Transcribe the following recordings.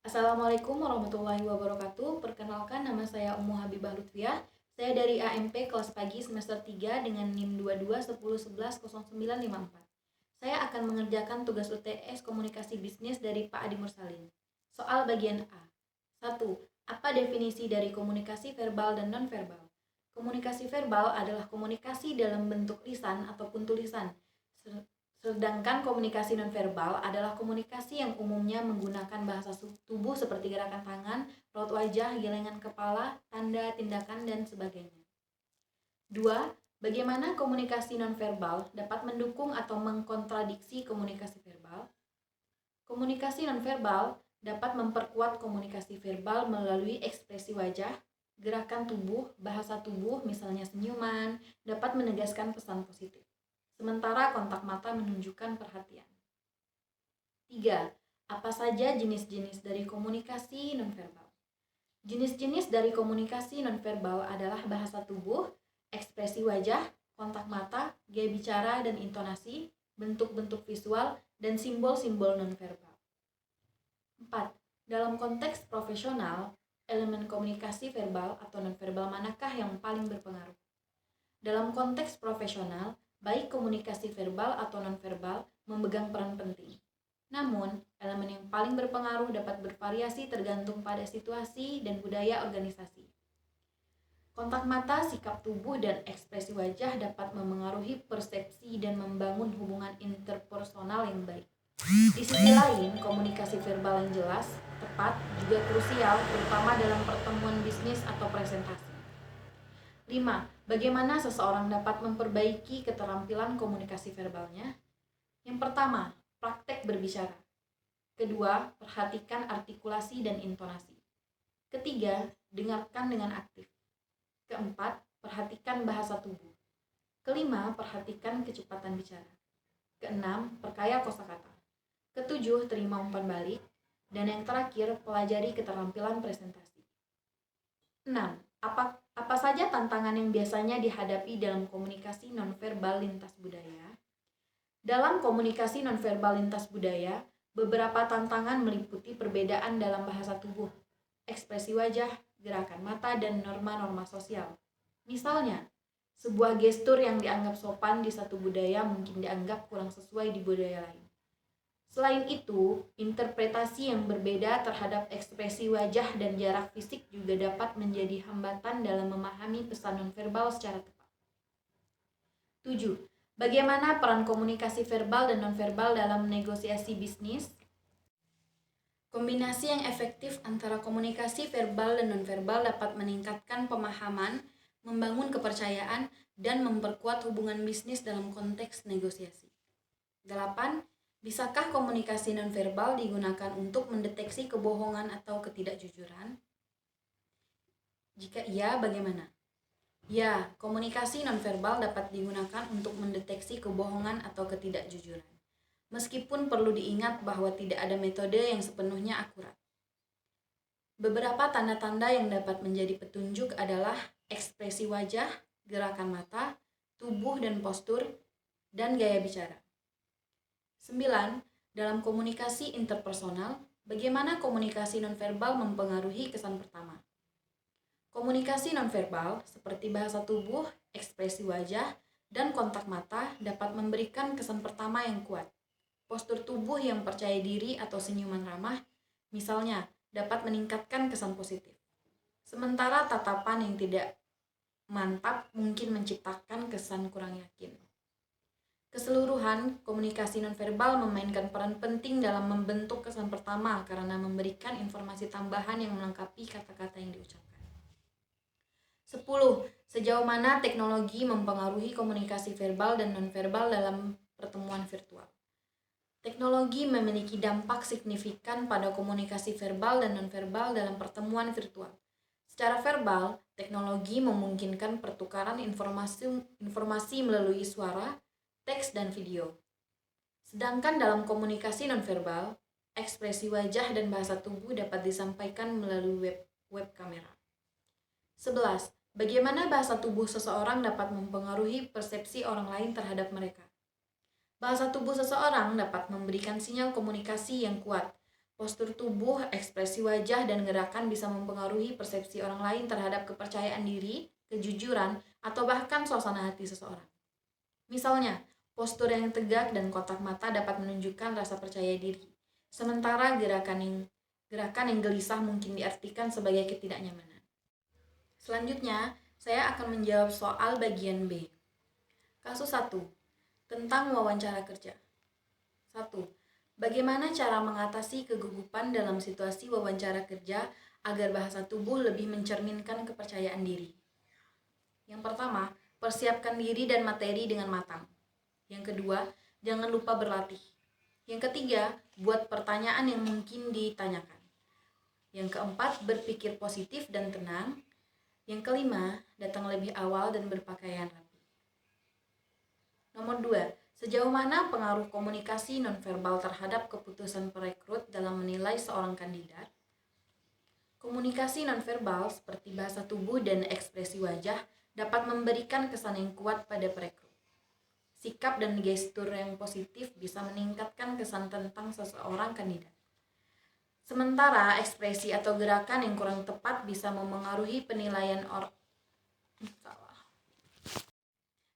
Assalamualaikum warahmatullahi wabarakatuh. Perkenalkan, nama saya Ummu Habibah Lutfiah. Saya dari AMP kelas pagi semester 3 dengan NIM 2210110954. Saya akan mengerjakan tugas UTS Komunikasi Bisnis dari Pak Adi Mursalin. Soal bagian A. 1. Apa definisi dari komunikasi verbal dan nonverbal? Komunikasi verbal adalah komunikasi dalam bentuk lisan ataupun tulisan. Sedangkan komunikasi nonverbal adalah komunikasi yang umumnya menggunakan bahasa tubuh seperti gerakan tangan, raut wajah, gelengan kepala, tanda, tindakan, dan sebagainya. 2. Bagaimana komunikasi nonverbal dapat mendukung atau mengkontradiksi komunikasi verbal? Komunikasi nonverbal dapat memperkuat komunikasi verbal melalui ekspresi wajah, gerakan tubuh, bahasa tubuh, misalnya senyuman, dapat menegaskan pesan positif. Sementara kontak mata menunjukkan perhatian. 3. Apa saja jenis-jenis dari komunikasi nonverbal? Jenis-jenis dari komunikasi nonverbal adalah bahasa tubuh, ekspresi wajah, kontak mata, gaya bicara dan intonasi, bentuk-bentuk visual, dan simbol-simbol nonverbal. 4. Dalam konteks profesional, elemen komunikasi verbal atau nonverbal manakah yang paling berpengaruh? Dalam konteks profesional, baik komunikasi verbal atau nonverbal memegang peran penting. Namun, elemen yang paling berpengaruh dapat bervariasi tergantung pada situasi dan budaya organisasi. Kontak mata, sikap tubuh, dan ekspresi wajah dapat memengaruhi persepsi dan membangun hubungan interpersonal yang baik. Di sisi lain, komunikasi verbal yang jelas, tepat, juga krusial, terutama dalam pertemuan bisnis atau presentasi. 5. Bagaimana seseorang dapat memperbaiki keterampilan komunikasi verbalnya? Yang pertama, praktek berbicara. Kedua, perhatikan artikulasi dan intonasi. Ketiga, dengarkan dengan aktif. Keempat, perhatikan bahasa tubuh. Kelima, perhatikan kecepatan bicara. Keenam, perkaya kosakata. Ketujuh, terima umpan balik. Dan yang terakhir, pelajari keterampilan presentasi. 6. Apa saja tantangan yang biasanya dihadapi dalam komunikasi nonverbal lintas budaya? Dalam komunikasi nonverbal lintas budaya, beberapa tantangan meliputi perbedaan dalam bahasa tubuh, ekspresi wajah, gerakan mata, dan norma-norma sosial. Misalnya, sebuah gestur yang dianggap sopan di satu budaya mungkin dianggap kurang sesuai di budaya lain. Selain itu, interpretasi yang berbeda terhadap ekspresi wajah dan jarak fisik juga dapat menjadi hambatan dalam memahami pesan nonverbal secara tepat. 7. Bagaimana peran komunikasi verbal dan nonverbal dalam negosiasi bisnis? Kombinasi yang efektif antara komunikasi verbal dan nonverbal dapat meningkatkan pemahaman, membangun kepercayaan, dan memperkuat hubungan bisnis dalam konteks negosiasi. 8. Bisakah komunikasi nonverbal digunakan untuk mendeteksi kebohongan atau ketidakjujuran? Jika iya, bagaimana? Ya, komunikasi nonverbal dapat digunakan untuk mendeteksi kebohongan atau ketidakjujuran. Meskipun perlu diingat bahwa tidak ada metode yang sepenuhnya akurat. Beberapa tanda-tanda yang dapat menjadi petunjuk adalah ekspresi wajah, gerakan mata, tubuh dan postur, dan gaya bicara. 9. Dalam komunikasi interpersonal, bagaimana komunikasi nonverbal mempengaruhi kesan pertama? Komunikasi nonverbal seperti bahasa tubuh, ekspresi wajah, dan kontak mata dapat memberikan kesan pertama yang kuat. Postur tubuh yang percaya diri atau senyuman ramah, misalnya, dapat meningkatkan kesan positif. Sementara tatapan yang tidak mantap mungkin menciptakan kesan kurang yakin. Keseluruhan, komunikasi nonverbal memainkan peran penting dalam membentuk kesan pertama karena memberikan informasi tambahan yang melengkapi kata-kata yang diucapkan. 10. Sejauh mana teknologi mempengaruhi komunikasi verbal dan nonverbal dalam pertemuan virtual? Teknologi memiliki dampak signifikan pada komunikasi verbal dan nonverbal dalam pertemuan virtual. Secara verbal, teknologi memungkinkan pertukaran informasi melalui suara, teks, dan video. Sedangkan dalam komunikasi nonverbal, ekspresi wajah dan bahasa tubuh dapat disampaikan melalui web kamera. 11. Bagaimana bahasa tubuh seseorang dapat mempengaruhi persepsi orang lain terhadap mereka? Bahasa tubuh seseorang dapat memberikan sinyal komunikasi yang kuat, Postur tubuh, ekspresi wajah, dan gerakan bisa mempengaruhi persepsi orang lain terhadap kepercayaan diri, kejujuran, atau bahkan suasana hati seseorang. Misalnya, postur yang tegak dan kotak mata dapat menunjukkan rasa percaya diri, sementara gerakan yang gelisah mungkin diartikan sebagai ketidaknyamanan. Selanjutnya, saya akan menjawab soal bagian B. Kasus 1. Tentang wawancara kerja. 1. Bagaimana cara mengatasi kegugupan dalam situasi wawancara kerja agar bahasa tubuh lebih mencerminkan kepercayaan diri? Yang pertama, persiapkan diri dan materi dengan matang. Yang kedua, jangan lupa berlatih. Yang ketiga, buat pertanyaan yang mungkin ditanyakan. Yang keempat, berpikir positif dan tenang. Yang kelima, datang lebih awal dan berpakaian rapi. Nomor 2, sejauh mana pengaruh komunikasi nonverbal terhadap keputusan perekrut dalam menilai seorang kandidat? Komunikasi nonverbal seperti bahasa tubuh dan ekspresi wajah dapat memberikan kesan yang kuat pada perekrut. Sikap dan gestur yang positif bisa meningkatkan kesan tentang seseorang kandidat. Sementara ekspresi atau gerakan yang kurang tepat bisa memengaruhi penilaian orang.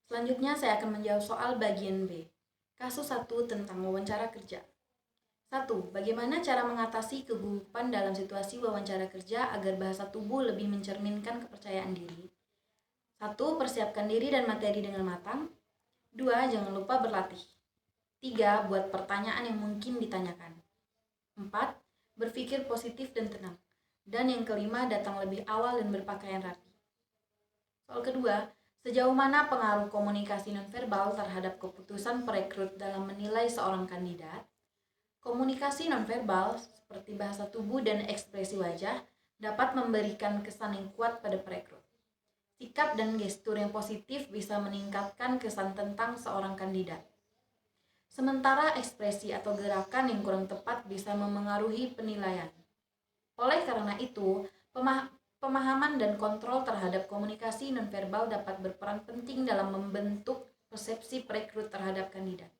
Selanjutnya saya akan menjawab soal bagian B. Kasus 1 tentang wawancara kerja. 1. Bagaimana cara mengatasi kegugupan dalam situasi wawancara kerja agar bahasa tubuh lebih mencerminkan kepercayaan diri? 1. Persiapkan diri dan materi dengan matang. 2. Jangan lupa berlatih. 3. Buat pertanyaan yang mungkin ditanyakan. 4. Berpikir positif dan tenang. Dan yang kelima, datang lebih awal dan berpakaian rapi. Soal kedua, sejauh mana pengaruh komunikasi nonverbal terhadap keputusan perekrut dalam menilai seorang kandidat? Komunikasi nonverbal seperti bahasa tubuh dan ekspresi wajah dapat memberikan kesan yang kuat pada perekrut. Sikap dan gestur yang positif bisa meningkatkan kesan tentang seorang kandidat. Sementara ekspresi atau gerakan yang kurang tepat bisa memengaruhi penilaian. Oleh karena itu, pemahaman dan kontrol terhadap komunikasi nonverbal dapat berperan penting dalam membentuk persepsi perekrut terhadap kandidat.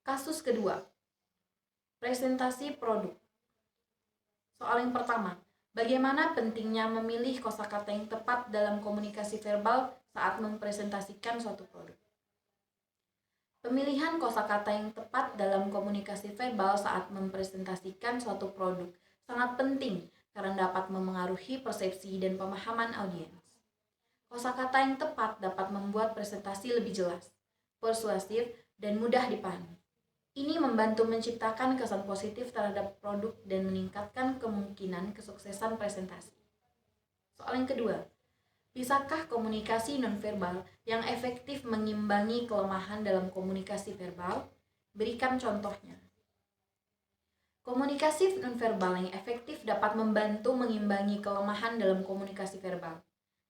Kasus kedua, presentasi produk. Soal yang pertama, bagaimana pentingnya memilih kosakata yang tepat dalam komunikasi verbal saat mempresentasikan suatu produk? Pemilihan kosakata yang tepat dalam komunikasi verbal saat mempresentasikan suatu produk sangat penting karena dapat memengaruhi persepsi dan pemahaman audiens. Kosakata yang tepat dapat membuat presentasi lebih jelas, persuasif, dan mudah dipahami. Ini membantu menciptakan kesan positif terhadap produk dan meningkatkan kemungkinan kesuksesan presentasi. Soal yang kedua, bisakah komunikasi nonverbal yang efektif mengimbangi kelemahan dalam komunikasi verbal? Berikan contohnya. Komunikasi nonverbal yang efektif dapat membantu mengimbangi kelemahan dalam komunikasi verbal.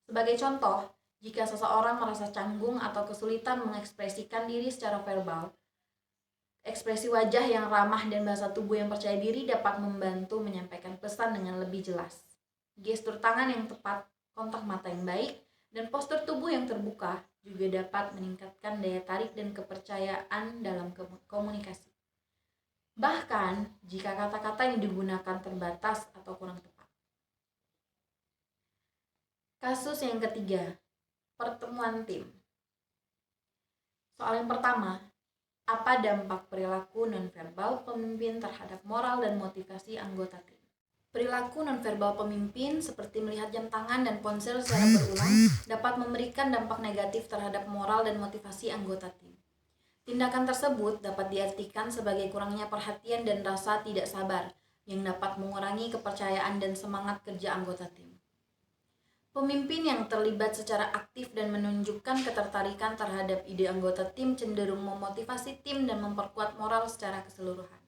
Sebagai contoh, jika seseorang merasa canggung atau kesulitan mengekspresikan diri secara verbal, ekspresi wajah yang ramah dan bahasa tubuh yang percaya diri dapat membantu menyampaikan pesan dengan lebih jelas. Gestur tangan yang tepat, kontak mata yang baik, dan postur tubuh yang terbuka juga dapat meningkatkan daya tarik dan kepercayaan dalam komunikasi. Bahkan jika kata-kata yang digunakan terbatas atau kurang tepat. Kasus yang ketiga, pertemuan tim. Soal yang pertama, apa dampak perilaku nonverbal pemimpin terhadap moral dan motivasi anggota tim? Perilaku nonverbal pemimpin seperti melihat jam tangan dan ponsel secara berulang dapat memberikan dampak negatif terhadap moral dan motivasi anggota tim. Tindakan tersebut dapat diartikan sebagai kurangnya perhatian dan rasa tidak sabar yang dapat mengurangi kepercayaan dan semangat kerja anggota tim. Pemimpin yang terlibat secara aktif dan menunjukkan ketertarikan terhadap ide anggota tim cenderung memotivasi tim dan memperkuat moral secara keseluruhan.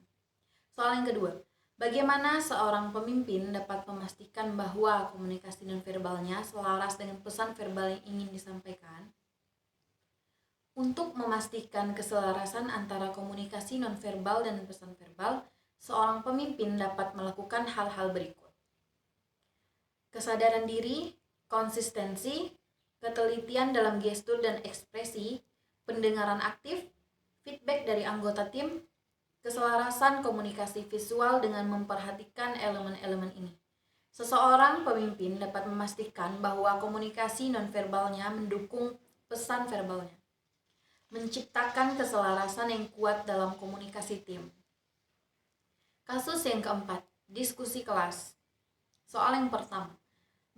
Soal yang kedua, bagaimana seorang pemimpin dapat memastikan bahwa komunikasi nonverbalnya selaras dengan pesan verbal yang ingin disampaikan? Untuk memastikan keselarasan antara komunikasi nonverbal dan pesan verbal, seorang pemimpin dapat melakukan hal-hal berikut. Kesadaran diri, konsistensi, ketelitian dalam gestur dan ekspresi, pendengaran aktif, feedback dari anggota tim, Keselarasan komunikasi visual dengan memperhatikan elemen-elemen ini. Seseorang pemimpin dapat memastikan bahwa komunikasi nonverbalnya mendukung pesan verbalnya, menciptakan keselarasan yang kuat dalam komunikasi tim. Kasus yang keempat, diskusi kelas. Soal yang pertama,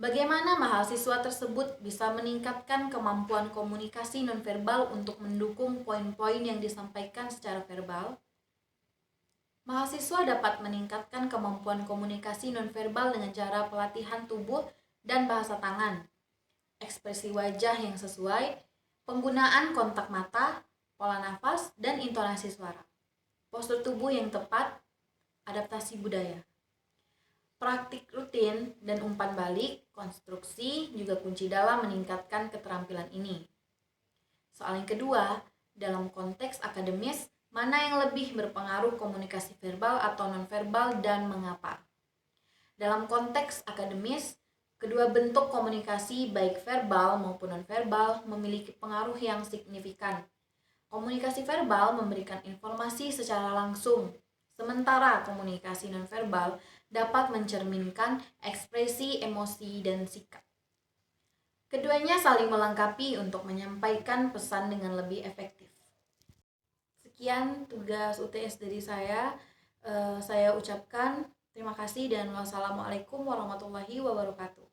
bagaimana mahasiswa tersebut bisa meningkatkan kemampuan komunikasi nonverbal untuk mendukung poin-poin yang disampaikan secara verbal? Mahasiswa dapat meningkatkan kemampuan komunikasi nonverbal dengan cara pelatihan tubuh dan bahasa tangan, ekspresi wajah yang sesuai, penggunaan kontak mata, pola nafas, dan intonasi suara, postur tubuh yang tepat, adaptasi budaya. Praktik rutin dan umpan balik, konstruksi juga kunci dalam meningkatkan keterampilan ini. Soal yang kedua, dalam konteks akademis, mana yang lebih berpengaruh komunikasi verbal atau nonverbal dan mengapa? Dalam konteks akademis, kedua bentuk komunikasi baik verbal maupun nonverbal memiliki pengaruh yang signifikan. Komunikasi verbal memberikan informasi secara langsung, sementara komunikasi nonverbal dapat mencerminkan ekspresi, emosi, dan sikap. Keduanya saling melengkapi untuk menyampaikan pesan dengan lebih efektif. Sekian tugas UTS dari saya. Saya ucapkan terima kasih dan wassalamualaikum warahmatullahi wabarakatuh.